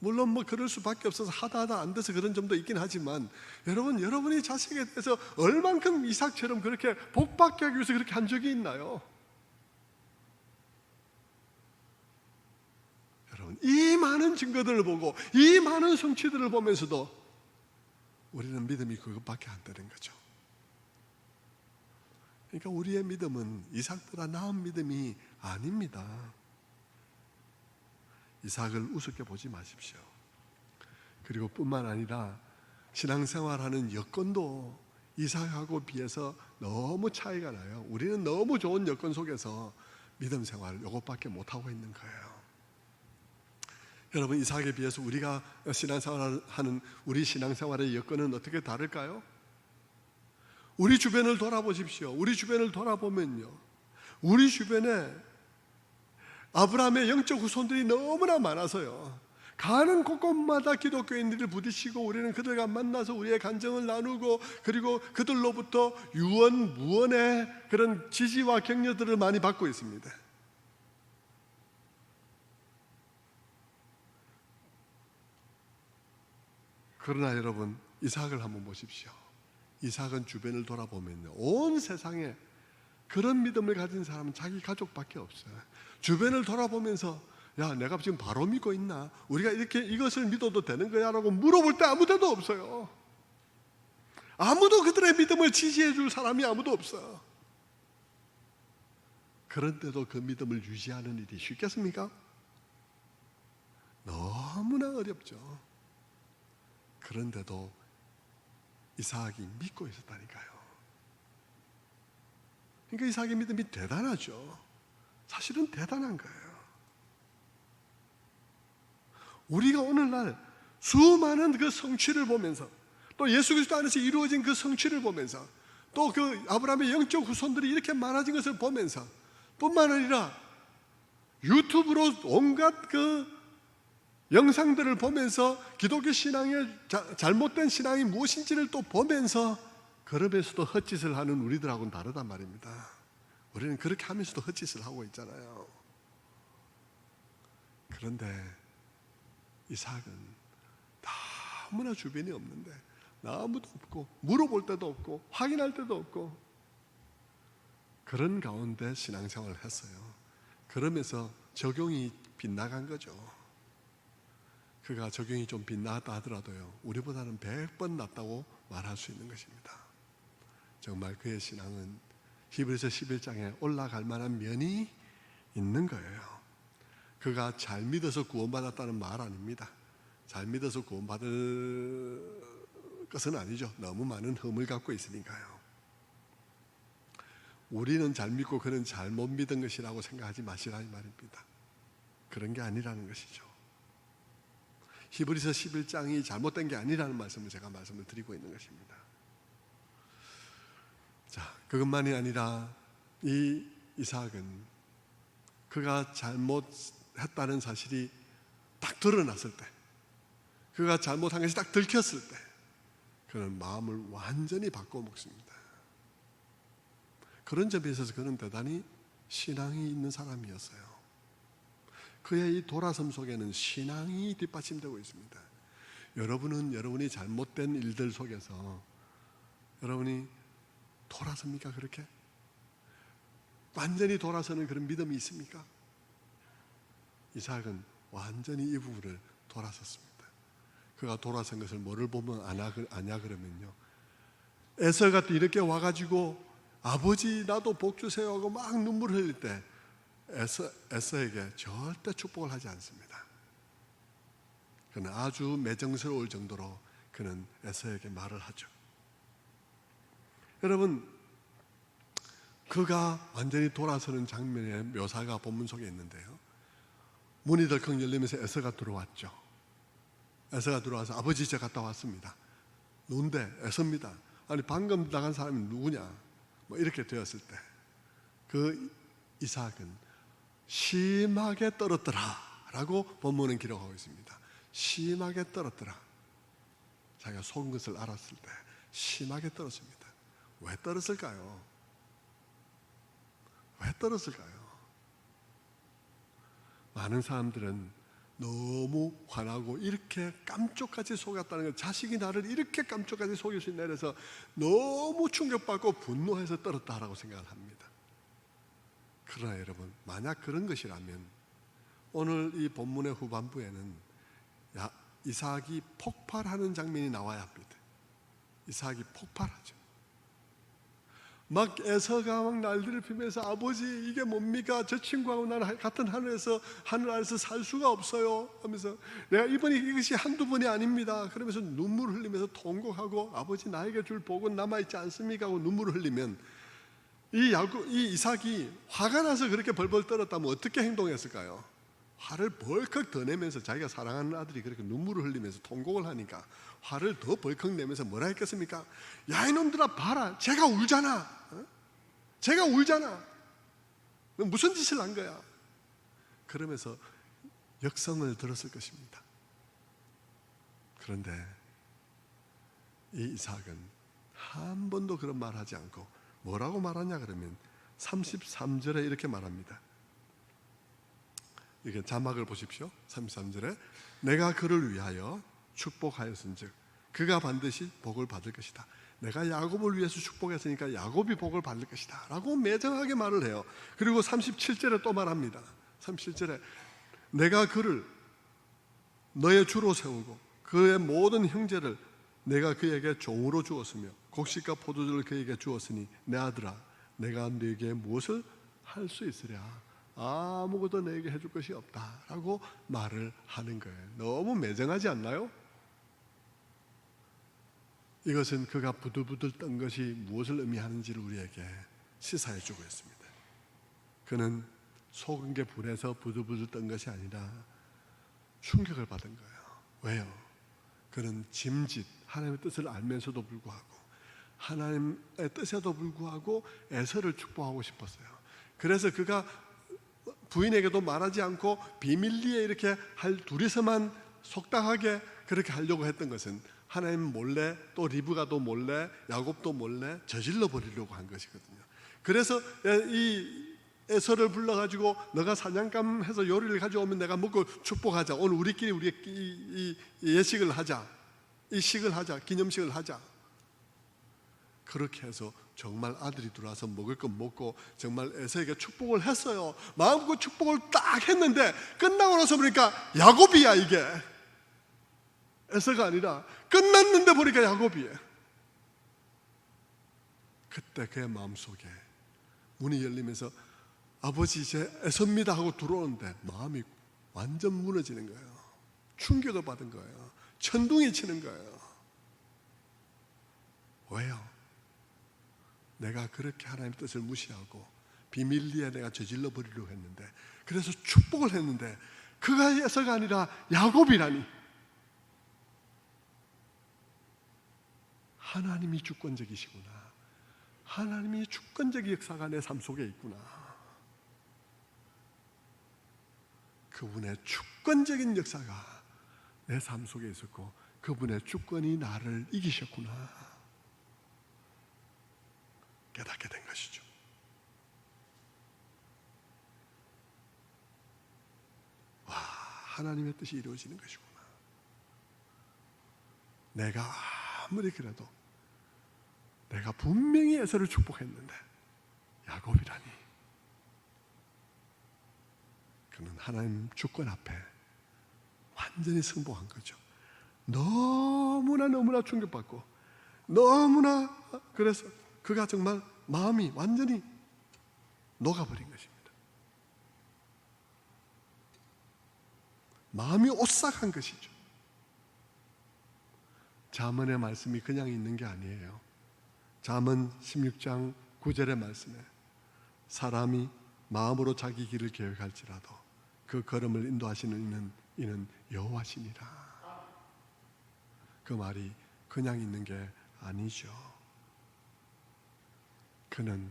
물론 그럴 수밖에 없어서 하다 안 돼서 그런 점도 있긴 하지만 여러분이 자식에 대해서 얼만큼 이삭처럼 그렇게 복받게 하기 위해서 그렇게 한 적이 있나요? 여러분, 이 많은 증거들을 보고 이 많은 성취들을 보면서도 우리는 믿음이 그것밖에 안 되는 거죠. 그러니까 우리의 믿음은 이삭보다 나은 믿음이 아닙니다. 이삭을 우습게 보지 마십시오. 그리고 뿐만 아니라 신앙생활하는 여건도 이삭하고 비해서 너무 차이가 나요. 우리는 너무 좋은 여건 속에서 믿음 생활 이것밖에 못하고 있는 거예요. 여러분, 이삭에 비해서 우리가 신앙생활하는 우리 신앙생활의 여건은 어떻게 다를까요? 우리 주변을 돌아보십시오. 우리 주변을 돌아보면요, 우리 주변에 아브라함의 영적 후손들이 너무나 많아서요, 가는 곳곳마다 기독교인들을 부딪히고 우리는 그들과 만나서 우리의 간정을 나누고 그리고 그들로부터 유언무언의 그런 지지와 격려들을 많이 받고 있습니다. 그러나 여러분, 이삭을 한번 보십시오. 이삭은 주변을 돌아보면요, 온 세상에 그런 믿음을 가진 사람은 자기 가족밖에 없어요. 주변을 돌아보면서 야, 내가 지금 바로 믿고 있나? 우리가 이렇게 이것을 믿어도 되는 거야? 라고 물어볼 때 아무 데도 없어요. 아무도 그들의 믿음을 지지해 줄 사람이 아무도 없어요. 그런데도 그 믿음을 유지하는 일이 쉽겠습니까? 너무나 어렵죠. 그런데도 이삭이 믿고 있었다니까요. 그러니까 이삭의 믿음이 대단하죠. 사실은 대단한 거예요. 우리가 오늘날 수많은 그 성취를 보면서 또 예수 그리스도 안에서 이루어진 그 성취를 보면서 또 그 아브라함의 영적 후손들이 이렇게 많아진 것을 보면서 뿐만 아니라 유튜브로 온갖 그 영상들을 보면서 기독교 신앙의 잘못된 신앙이 무엇인지를 또 보면서 그러면서도 헛짓을 하는 우리들하고는 다르단 말입니다. 우리는 그렇게 하면서도 헛짓을 하고 있잖아요. 그런데 이삭은 너무나 주변이 없는데 아무도 없고 물어볼 데도 없고 확인할 데도 없고 그런 가운데 신앙생활을 했어요. 그러면서 적용이 빗나간 거죠. 그가 적용이 좀 빗나갔다 하더라도요, 우리보다는 100번 낫다고 말할 수 있는 것입니다. 정말 그의 신앙은 히브리서 11장에 올라갈 만한 면이 있는 거예요. 그가 잘 믿어서 구원받았다는 말 아닙니다. 잘 믿어서 구원받을 것은 아니죠. 너무 많은 흠을 갖고 있으니까요. 우리는 잘 믿고 그는 잘못 믿은 것이라고 생각하지 마시라는 말입니다. 그런 게 아니라는 것이죠. 히브리서 11장이 잘못된 게 아니라는 말씀을 제가 말씀을 드리고 있는 것입니다. 자, 그것만이 아니라 이 이삭은 그가 잘못했다는 사실이 딱 드러났을 때, 그가 잘못한 것이 딱 들켰을 때 그는 마음을 완전히 바꿔먹습니다. 그런 점에 있어서 그는 대단히 신앙이 있는 사람이었어요. 그의 이 돌아섬 속에는 신앙이 뒷받침되고 있습니다. 여러분은 여러분이 잘못된 일들 속에서 여러분이 돌아섭니까? 그렇게? 완전히 돌아서는 그런 믿음이 있습니까? 이삭은 완전히 이 부분을 돌아섰습니다. 그가 돌아선 것을 뭐를 보면 아냐 그러면요, 에서가 이렇게 와가지고 아버지 나도 복 주세요 하고 막 눈물 흘릴 때 에서에게 절대 축복을 하지 않습니다. 그는 아주 매정스러울 정도로 그는 에서에게 말을 하죠. 여러분, 그가 완전히 돌아서는 장면의 묘사가 본문 속에 있는데요, 문이 덜컥 열리면서 에서가 들어왔죠. 에서가 들어와서 아버지 저 갔다 왔습니다. 누군데? 에서입니다. 아니 방금 나간 사람이 누구냐? 뭐 이렇게 되었을 때 그 이삭은 심하게 떨었더라 라고 본문은 기록하고 있습니다. 심하게 떨었더라. 자기가 속은 것을 알았을 때 심하게 떨었습니다. 왜 떨었을까요? 왜 떨었을까요? 많은 사람들은 너무 화나고 이렇게 깜쪽같이 속았다는 것, 자식이 나를 이렇게 깜쪽같이 속일 수 있나 해서 너무 충격받고 분노해서 떨었다라고 생각을 합니다. 그러나 여러분, 만약 그런 것이라면 오늘 이 본문의 후반부에는 이삭이 폭발하는 장면이 나와야 합니다. 이삭이 폭발하죠. 막 에서가 막 날개를 피면서 아버지 이게 뭡니까? 저 친구하고 나는 같은 하늘 아래서 살 수가 없어요 하면서, 내가 이번이 이것이 한두 번이 아닙니다 그러면서 눈물을 흘리면서 통곡하고, 아버지 나에게 줄 복은 남아있지 않습니까? 하고 눈물을 흘리면 이 이삭이 화가 나서 그렇게 벌벌 떨었다면 어떻게 행동했을까요? 화를 벌컥 더 내면서, 자기가 사랑하는 아들이 그렇게 눈물을 흘리면서 통곡을 하니까 화를 더 벌컥 내면서 뭐라 했겠습니까? 야 이놈들아 봐라, 제가 울잖아. 제가 울잖아. 무슨 짓을 한 거야? 그러면서 역성을 들었을 것입니다. 그런데 이 이삭은 한 번도 그런 말 하지 않고 뭐라고 말하냐 그러면 33절에 이렇게 말합니다. 이게 자막을 보십시오. 33절에 내가 그를 위하여 축복하였은즉 그가 반드시 복을 받을 것이다. 내가 야곱을 위해서 축복했으니까 야곱이 복을 받을 것이다 라고 매정하게 말을 해요. 그리고 37절에 또 말합니다. 37절에 내가 그를 너의 주로 세우고 그의 모든 형제를 내가 그에게 종으로 주었으며 곡식과 포도주를 그에게 주었으니 내 아들아 내가 네게 무엇을 할 수 있으랴? 아무것도 내게 해줄 것이 없다 라고 말을 하는 거예요. 너무 매정하지 않나요? 이것은 그가 부들부들 떤 것이 무엇을 의미하는지를 우리에게 시사해 주고 있습니다. 그는 속은 게 불에서 부들부들 떤 것이 아니라 충격을 받은 거예요. 왜요? 그는 짐짓 하나님의 뜻을 알면서도 불구하고, 하나님의 뜻에도 불구하고 에서를 축복하고 싶었어요. 그래서 그가 부인에게도 말하지 않고 비밀리에 이렇게 둘이서만 속닥하게 그렇게 하려고 했던 것은 하나님 몰래, 또 리브가도 몰래, 야곱도 몰래 저질러 버리려고 한 것이거든요. 그래서 이 에서를 불러가지고 너가 사냥감 해서 요리를 가져오면 내가 먹고 축복하자. 오늘 우리끼리 이 예식을 하자. 이 식을 하자. 기념식을 하자. 그렇게 해서 정말 아들이 들어와서 먹을 것 먹고 정말 에서에게 축복을 했어요. 마음껏 축복을 딱 했는데 끝나고 나서 보니까 야곱이야 이게. 에서가 아니라 끝났는데 보니까 야곱이에요. 그때 그의 마음속에 문이 열리면서 아버지 이제 에서입니다 하고 들어오는데 마음이 완전 무너지는 거예요. 충격을 받은 거예요. 천둥이 치는 거예요. 왜요? 내가 그렇게 하나님의 뜻을 무시하고 비밀리에 내가 저질러 버리려고 했는데, 그래서 축복을 했는데 그가 에서가 아니라 야곱이라니. 하나님이 주권적이시구나. 하나님이 주권적인 역사가 내 삶 속에 있구나. 그분의 주권적인 역사가 내 삶 속에 있었고 그분의 주권이 나를 이기셨구나. 깨닫게 된 것이죠. 와, 하나님의 뜻이 이루어지는 것이구나. 내가 아무리 그래도 내가 분명히 에서를 축복했는데 야곱이라니. 그는 하나님 주권 앞에 완전히 승복한 거죠. 너무나 충격받고 너무나 그래서 그가 정말 마음이 완전히 녹아버린 것입니다. 마음이 오싹한 것이죠. 잠언의 말씀이 그냥 있는 게 아니에요. 잠언 16장 9절의 말씀에 사람이 마음으로 자기 길을 계획할지라도 그 걸음을 인도하시는 이는 여호와시니라. 그 말이 그냥 있는 게 아니죠. 그는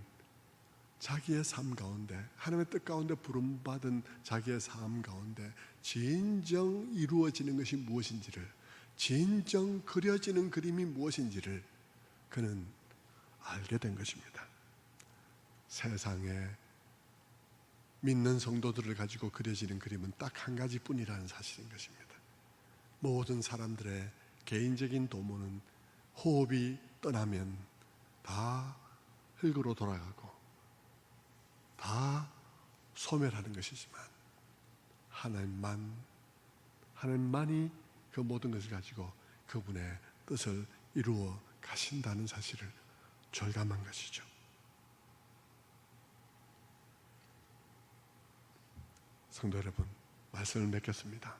자기의 삶 가운데 하나님의 뜻 가운데 부름받은 자기의 삶 가운데 진정 이루어지는 것이 무엇인지를, 진정 그려지는 그림이 무엇인지를 그는 알게 된 것입니다. 세상에 믿는 성도들을 가지고 그려지는 그림은 딱 한 가지뿐이라는 사실인 것입니다. 모든 사람들의 개인적인 도모는 호흡이 떠나면 다 흙으로 돌아가고 다 소멸하는 것이지만 하나님만이 그 모든 것을 가지고 그분의 뜻을 이루어 가신다는 사실을 절감한 것이죠. 성도 여러분, 말씀을 맺겠습니다.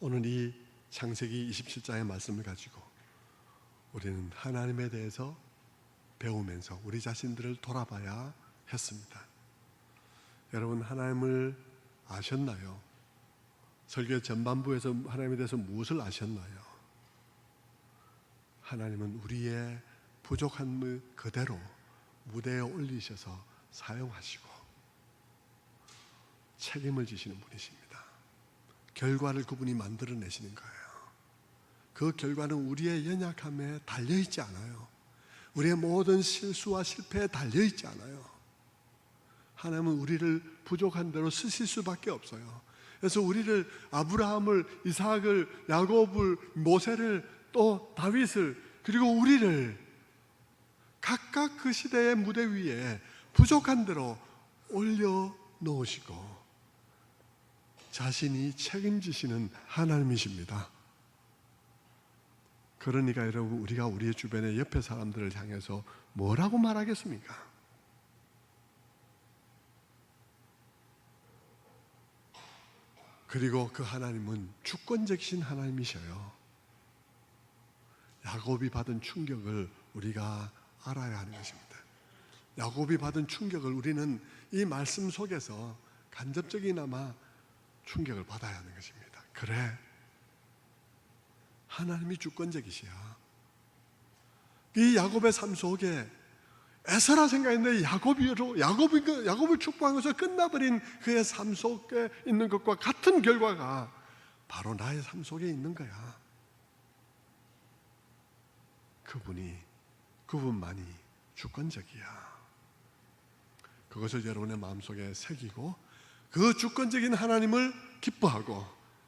오늘 이 창세기 27장의 말씀을 가지고 우리는 하나님에 대해서 배우면서 우리 자신들을 돌아봐야 했습니다. 여러분, 하나님을 아셨나요? 설교 전반부에서 하나님에 대해서 무엇을 아셨나요? 하나님은 우리의 부족함을 그대로 무대에 올리셔서 사용하시고 책임을 지시는 분이십니다. 결과를 그분이 만들어내시는 거예요. 그 결과는 우리의 연약함에 달려있지 않아요. 우리의 모든 실수와 실패에 달려있지 않아요. 하나님은 우리를 부족한 대로 쓰실 수밖에 없어요. 그래서 우리를 아브라함을, 이삭을, 야곱을, 모세를, 또 다윗을, 그리고 우리를 각각 그 시대의 무대 위에 부족한 대로 올려놓으시고 자신이 책임지시는 하나님이십니다. 그러니까 여러분, 우리가 우리의 주변의 옆에 사람들을 향해서 뭐라고 말하겠습니까? 그리고 그 하나님은 주권적이신 하나님이셔요. 야곱이 받은 충격을 우리가 알아야 하는 것입니다. 야곱이 받은 충격을 우리는 이 말씀 속에서 간접적이나마 충격을 받아야 하는 것입니다. 그래, 하나님이 주권적이시야. 이 야곱의 삶 속에 에서라 생각했는데 야곱을 축복한 것을 끝나버린 그의 삶 속에 있는 것과 같은 결과가 바로 나의 삶 속에 있는 거야. 그분만이 주권적이야. 그것을 여러분의 마음속에 새기고 그 주권적인 하나님을 기뻐하고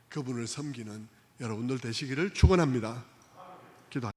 그분을 섬기는 여러분들 되시기를 축원합니다.